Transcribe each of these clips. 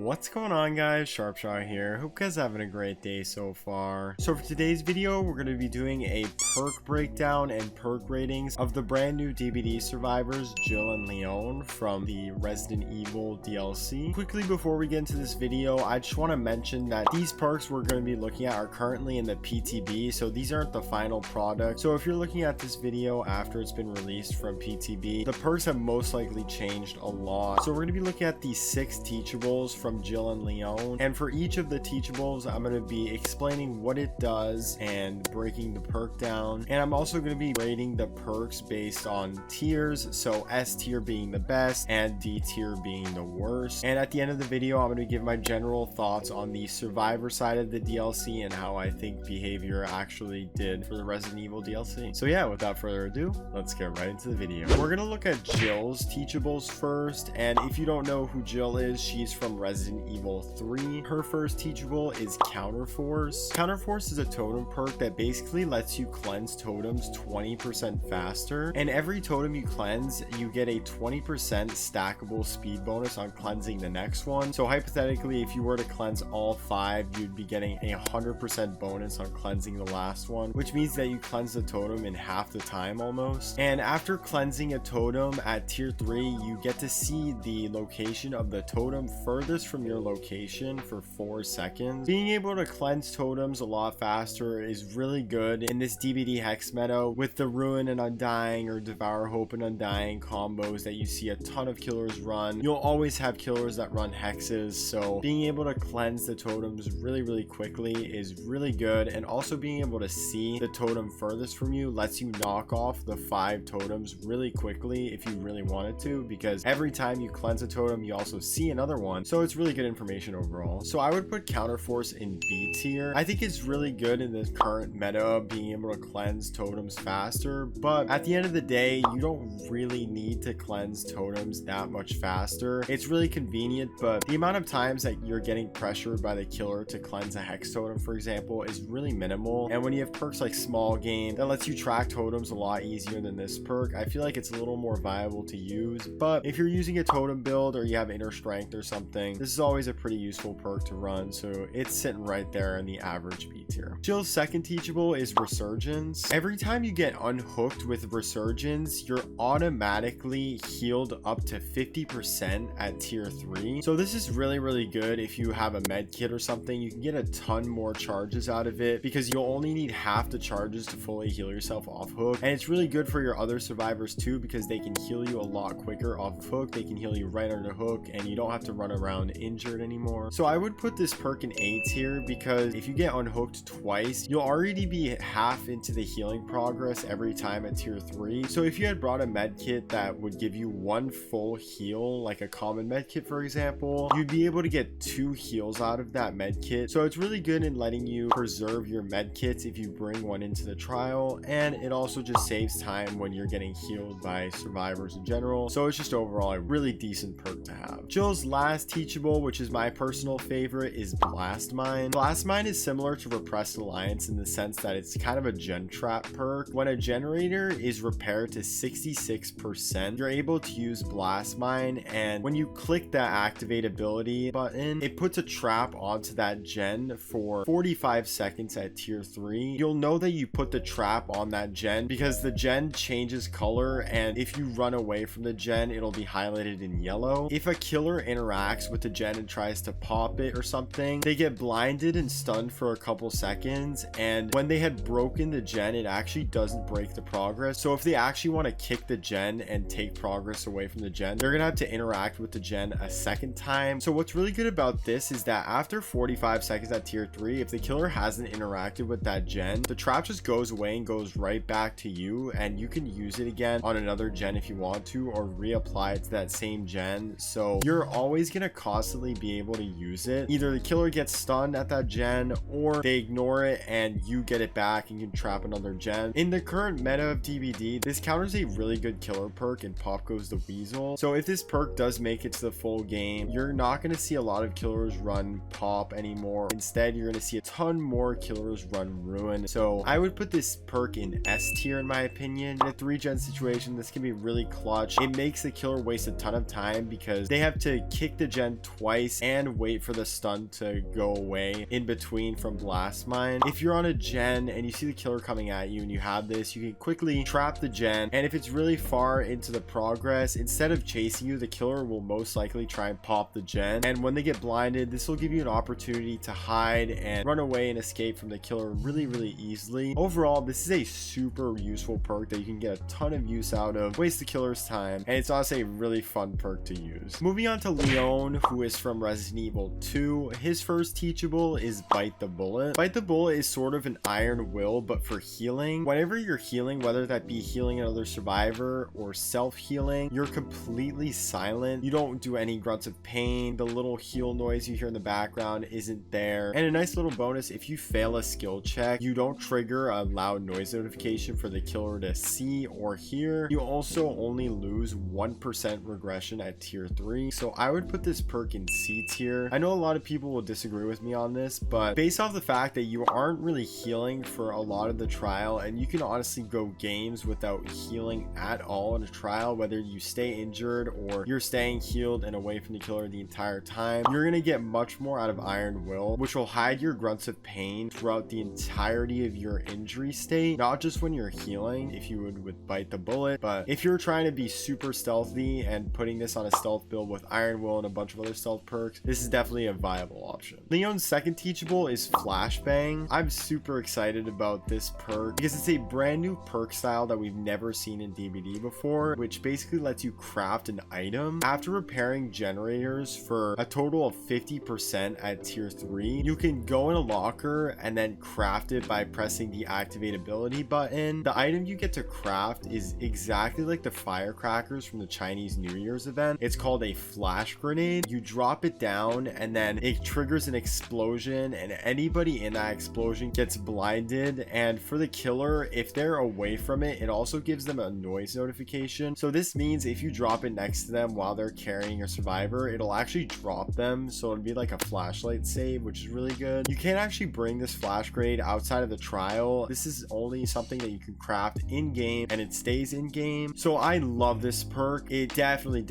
What's going on, guys? Sharpshot here. Hope you guys are having a great day so far. So for today's video, we're going to be doing a perk breakdown and perk ratings of the brand new DBD survivors Jill and Leon from the Resident Evil DLC. Quickly before we get into this video, I just want to mention that these perks we're going to be looking at are currently in the PTB, so these aren't the final product. So if you're looking at this video after it's been released from PTB, the perks have most likely changed a lot. So we're going to be looking at the 6 teachables from Jill and Leon, and for each of the teachables I'm going to be explaining what it does and breaking the perk down, and I'm also going to be rating the perks based on tiers, so S tier being the best and D tier being the worst. And at the end of the video I'm going to give my general thoughts on the survivor side of the DLC and how I think behavior actually did for the Resident Evil DLC. So yeah, without further ado, let's get right into the video. We're going to look at Jill's teachables first, and if you don't know who Jill is, she's from Resident Evil 3. Her first teachable is Counterforce. Counterforce is a totem perk that basically lets you cleanse totems 20% faster, and every totem you cleanse you get a 20% stackable speed bonus on cleansing the next one. So hypothetically, if you were to cleanse all 5, you'd be getting a 100% bonus on cleansing the last one, which means that you cleanse the totem in half the time almost. And after cleansing a totem at tier 3, you get to see the location of the totem furthest from your location for 4 seconds. Being able to cleanse totems a lot faster is really good in this DBD hex meta with the Ruin and Undying or Devour Hope and Undying combos that you see a ton of killers run. You'll always have killers that run hexes, so being able to cleanse the totems really quickly is really good, and also being able to see the totem furthest from you lets you knock off the 5 totems really quickly if you really wanted to, because every time you cleanse a totem you also see another one, so it's really good information overall. So I would put Counterforce in B tier. I think it's really good in this current meta being able to cleanse totems faster, but at the end of the day you don't really need to cleanse totems that much faster. It's really convenient, but the amount of times that you're getting pressured by the killer to cleanse a hex totem, for example, is really minimal. And when you have perks like Small Game that lets you track totems a lot easier than this perk, I feel like it's a little more viable to use. But if you're using a totem build or you have inner strength or something, this is always a pretty useful perk to run, so it's sitting right there in the average B tier. Jill's second teachable is Resurgence. Every time you get unhooked with Resurgence, you're automatically healed up to 50% at tier 3. So this is really good if you have a med kit or something. You can get a ton more charges out of it because you'll only need half the charges to fully heal yourself off hook, and it's really good for your other survivors too because they can heal you a lot quicker off of hook. They can heal you right under hook and you don't have to run around injured anymore. So I would put this perk in A tier because if you get unhooked twice, you'll already be half into the healing progress every time at tier 3. So if you had brought a med kit that would give you 1 full heal, like a common med kit for example, you'd be able to get 2 heals out of that med kit. So it's really good in letting you preserve your med kits if you bring one into the trial, and it also just saves time when you're getting healed by survivors in general. So it's just overall a really decent perk to have. Jill's last teachable, which is my personal favorite, is Blast Mine. Blast Mine is similar to Repressed Alliance in the sense that it's kind of a gen trap perk. When a generator is repaired to 66%, you're able to use Blast Mine, and when you click that activate ability button, it puts a trap onto that gen for 45 seconds at tier 3. You'll know that you put the trap on that gen because the gen changes color, and if you run away from the gen it'll be highlighted in yellow. If a killer interacts with the gen and tries to pop it or something, they get blinded and stunned for a couple seconds, and when they had broken the gen it actually doesn't break the progress. So if they actually want to kick the gen and take progress away from the gen, they're gonna have to interact with the gen a second time. So what's really good about this is that after 45 seconds at tier 3, if the killer hasn't interacted with that gen, the trap just goes away and goes right back to you, and you can use it again on another gen if you want to, or reapply it to that same gen. So you're always gonna constantly be able to use it. Either the killer gets stunned at that gen or they ignore it and you get it back and you can trap another gen. In the current meta of DBD, this counters a really good killer perk in Pop Goes the Weasel. So if this perk does make it to the full game, you're not going to see a lot of killers run Pop anymore. Instead, you're going to see a ton more killers run Ruin. So I would put this perk in S tier in my opinion. In a 3-gen situation, this can be really clutch. It makes the killer waste a ton of time because they have to kick the gen twice and wait for the stun to go away in between from blast mine. If you're on a gen and you see the killer coming at you and you have this, you can quickly trap the gen, and if it's really far into the progress, instead of chasing you, the killer will most likely try and pop the gen, and when they get blinded, this will give you an opportunity to hide and run away and escape from the killer really easily. Overall, this is a super useful perk that you can get a ton of use out of, waste the killer's time, and it's honestly a really fun perk to use. Moving on to Leon, who is from Resident Evil 2. His first teachable is Bite the Bullet. Bite the Bullet is sort of an iron will, but for healing. Whenever you're healing, whether that be healing another survivor or self-healing, you're completely silent. You don't do any grunts of pain. The little heal noise you hear in the background isn't there. And a nice little bonus, if you fail a skill check, you don't trigger a loud noise notification for the killer to see or hear. You also only lose 1% regression at tier 3. So I would put this perk in C tier. I know a lot of people will disagree with me on this, but based off the fact that you aren't really healing for a lot of the trial, and you can honestly go games without healing at all in a trial, whether you stay injured or you're staying healed and away from the killer the entire time, you're going to get much more out of Iron Will, which will hide your grunts of pain throughout the entirety of your injury state, not just when you're healing, if you would with Bite the Bullet, but if you're trying to be super stealthy and putting this on a stealth build with Iron Will and a bunch of other stealth perks, this is definitely a viable option. Leon's second teachable is Flashbang. I'm super excited about this perk because it's a brand new perk style that we've never seen in DBD before, which basically lets you craft an item. After repairing generators for a total of 50% at tier 3, you can go in a locker and then craft it by pressing the activate ability button. The item you get to craft is exactly like the firecrackers from the Chinese New Year's event. It's called a flash grenade. You drop it down and then it triggers an explosion, and anybody in that explosion gets blinded, and for the killer, if they're away from it, it also gives them a noise notification. So this means if you drop it next to them while they're carrying a survivor, it'll actually drop them, so it'll be like a flashlight save, which is really good. You can't actually bring this flash grenade outside of the trial. This is only something that you can craft in game, and it stays in game. So I love this perk. It definitely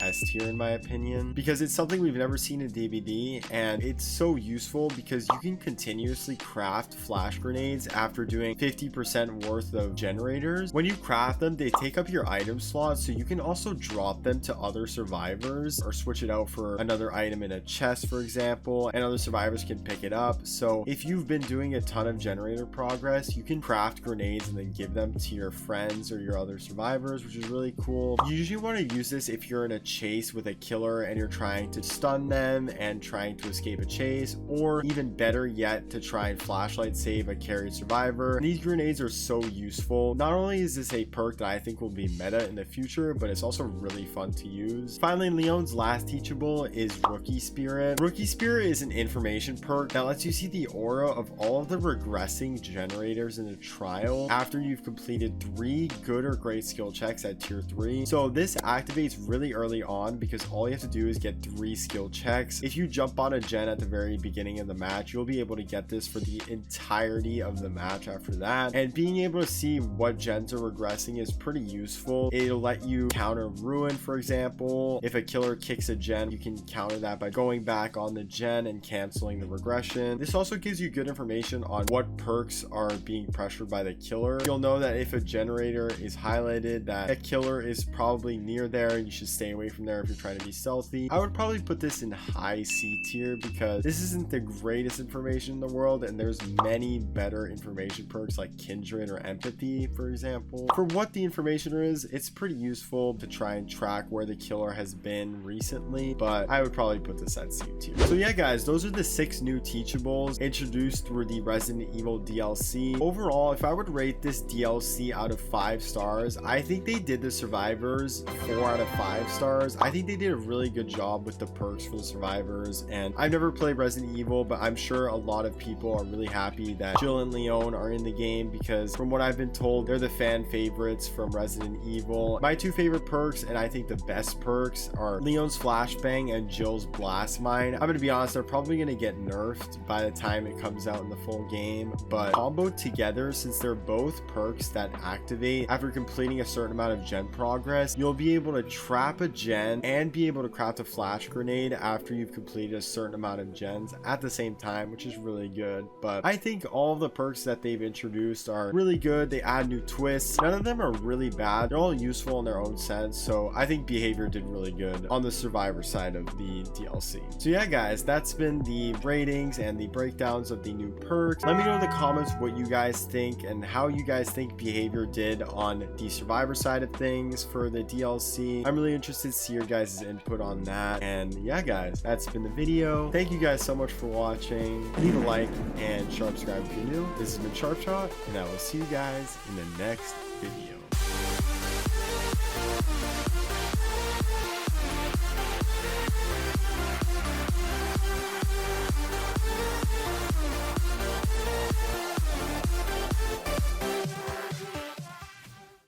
S tier in my opinion, because it's something we've never seen in DBD, and it's so useful because you can continuously craft flash grenades after doing 50% worth of generators. When you craft them, they take up your item slot, so you can also drop them to other survivors or switch it out for another item in a chest, for example, and other survivors can pick it up. So if you've been doing a ton of generator progress, you can craft grenades and then give them to your friends or your other survivors, which is really cool. You usually want to use this if you're in a chase with a killer and you're trying to stun them and trying to escape a chase, or even better yet, to try and flashlight save a carried survivor. And these grenades are so useful. Not only is this a perk that I think will be meta in the future, but it's also really fun to use. Finally, Leon's last teachable is Rookie Spirit. Rookie Spirit is an information perk that lets you see the aura of all of the regressing generators in a trial after you've completed 3 good or great skill checks at tier 3. So this activates really early on because all you have to do is get 3 skill checks. If you jump on a gen at the very beginning of the match, you'll be able to get this for the entirety of the match after that. And being able to see what gens are regressing is pretty useful. It'll let you counter ruin, for example. If a killer kicks a gen, you can counter that by going back on the gen and canceling the regression. This also gives you good information on what perks are being pressured by the killer. You'll know that if a generator is highlighted, that a killer is probably near there and you should stay away from there if you're trying to be stealthy. I would probably put this in high C tier because this isn't the greatest information in the world, and there's many better information perks like Kindred or Empathy, for example. For what the information is, it's pretty useful to try and track where the killer has been recently, but I would probably put this at C tier. So yeah guys, those are the 6 new teachables introduced through the Resident Evil DLC. Overall, if I would rate this DLC out of 5 stars, I think they did the survivors 4 out of 5 stars. I think they did a really good job with the perks for the survivors, and I've never played Resident Evil, but I'm sure a lot of people are really happy that Jill and Leon are in the game because from what I've been told, they're the fan favorites from Resident Evil. My 2 favorite perks, and I think the best perks, are Leon's Flashbang and Jill's Blast Mine. I'm gonna be honest, they're probably gonna get nerfed by the time it comes out in the full game, but comboed together, since they're both perks that activate after completing a certain amount of gen progress, you'll be able to trap a gen and be able to craft a flash flash grenade after you've completed a certain amount of gens at the same time, which is really good. But I think all of the perks that they've introduced are really good. They add new twists. None of them are really bad. They're all useful in their own sense. So I think behavior did really good on the survivor side of the DLC. So yeah, guys, that's been the ratings and the breakdowns of the new perks. Let me know in the comments what you guys think and how you guys think behavior did on the survivor side of things for the DLC. I'm really interested to see your guys' input on that. And yeah, guys, that's been the video. Thank you guys so much for watching. Leave a like and subscribe if you're new. This has been Sharpshot, and I will see you guys in the next video.